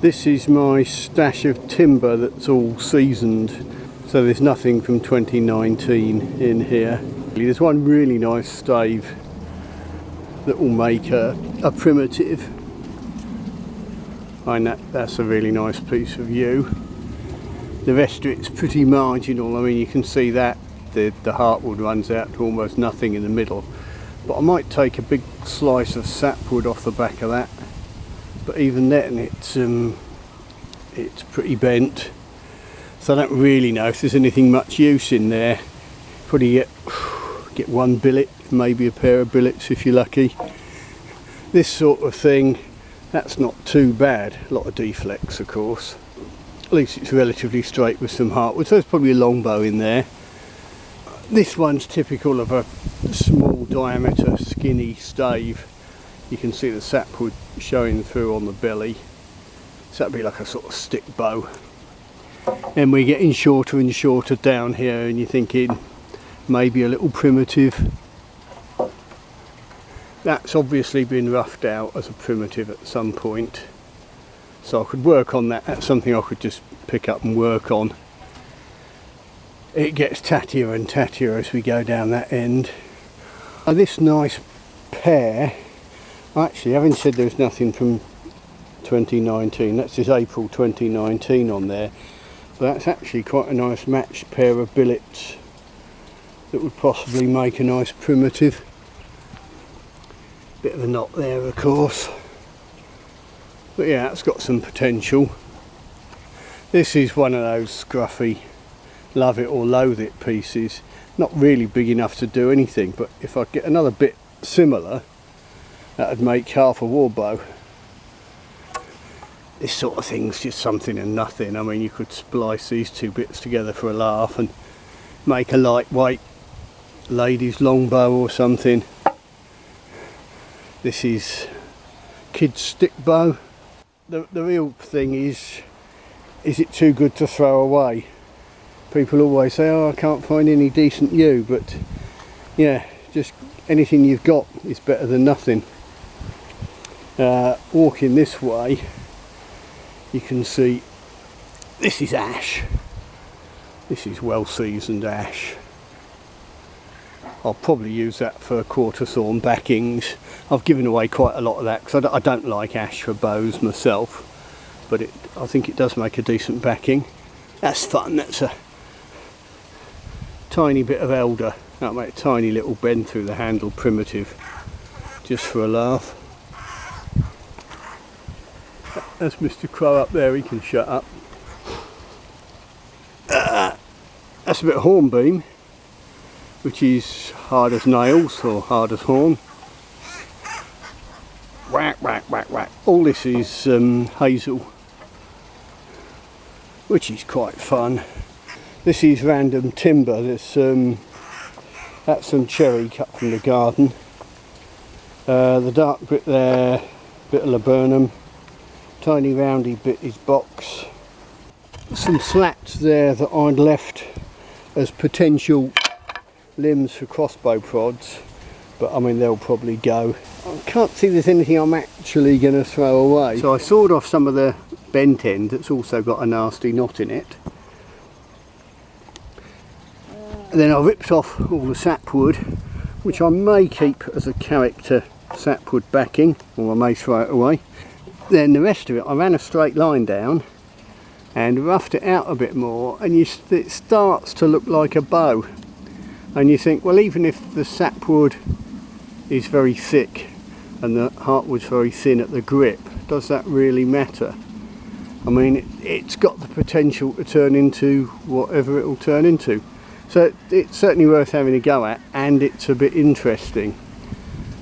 This is my stash of timber that's all seasoned, so there's nothing from 2019 in here. There's one really nice stave that will make a primitive. And that's a really nice piece of yew. The rest of it's pretty marginal. I mean, you can see that the heartwood runs out to almost nothing in the middle. But I might take a big slice of sapwood off the back of that. But even then, it's pretty bent. So I don't really know if there's anything much use in there. Probably get one billet, maybe a pair of billets if you're lucky. This sort of thing, that's not too bad. A lot of deflects, of course. At least it's relatively straight with some heartwood, so there's probably a longbow in there. This one's typical of a small diameter skinny stave. You can see the sapwood showing through on the belly, so that'd be like a sort of stick bow. And we're getting shorter and shorter down here, and you're thinking maybe a little primitive. That's obviously been roughed out as a primitive at some point, so I could work on that. That's something I could just pick up and work on. It gets tattier and tattier as we go down that end. And this nice pear, actually, having said there's nothing from 2019, that's just April 2019 on there, but that's actually quite a nice matched pair of billets that would possibly make a nice primitive. Bit of a knot there, of course, but yeah, it's got some potential. This is one of those scruffy love it or loathe it pieces, not really big enough to do anything, but if I get another bit similar, that would make half a war bow. This sort of thing's just something and nothing. I mean, you could splice these two bits together for a laugh and make a lightweight ladies longbow or something. This is kid's stick bow. The real thing is it too good to throw away? People always say, oh, I can't find any decent yew, but yeah, just anything you've got is better than nothing. Walking this way, you can see this is ash. This is well seasoned ash. I'll probably use that for quarter sawn backings. I've given away quite a lot of that because I don't like ash for bows myself, but I think it does make a decent backing. That's fun. That's a tiny bit of elder. That'll make a tiny little bend through the handle primitive, just for a laugh. That's Mr. Crow up there, he can shut up. That's a bit of hornbeam, which is hard as nails or hard as horn. Whack, whack, whack, whack. All this is hazel, which is quite fun. This is random timber. There's that's some cherry cut from the garden. The dark bit there, bit of laburnum. Tiny roundy bit is box. Some slats there that I'd left as potential limbs for crossbow prods, but I mean they'll probably go. I can't see there's anything I'm actually going to throw away. So I sawed off some of the bent end that's also got a nasty knot in it. And then I ripped off all the sapwood, which I may keep as a character sapwood backing, or I may throw it away. Then the rest of it I ran a straight line down and roughed it out a bit more, and it starts to look like a bow. And you think, well, even if the sapwood is very thick and the heartwood's very thin at the grip, does that really matter? I mean, it's got the potential to turn into whatever it will turn into. So it's certainly worth having a go at, and it's a bit interesting.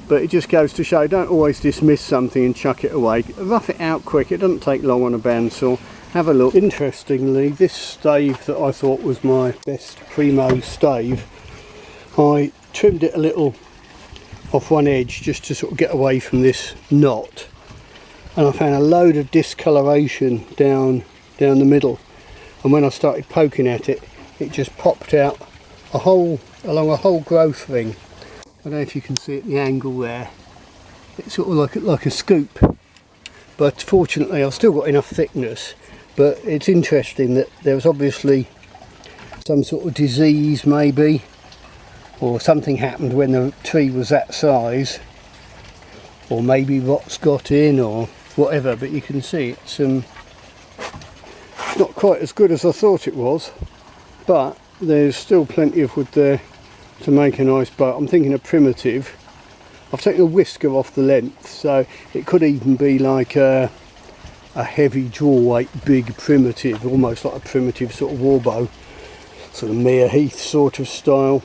But it just goes to show, don't always dismiss something and chuck it away. Rough it out quick, it doesn't take long on a bandsaw. Have a look. Interestingly, this stave that I thought was my best primo stave, I trimmed it a little off one edge just to sort of get away from this knot. And I found a load of discoloration down the middle. And when I started poking at it, it just popped out along a whole growth ring. I don't know if you can see at the angle there. It's sort of like a scoop. but fortunately I've still got enough thickness. But it's interesting that there was obviously some sort of disease maybe, or something happened when the tree was that size, or maybe rots got in or whatever, but you can see it's not quite as good as I thought it was, but there's still plenty of wood there to make a nice bow. I'm thinking a primitive. I've taken a whisker off the length, so it could even be like a heavy draw weight big primitive, almost like a primitive sort of war bow, sort of Mere Heath sort of style.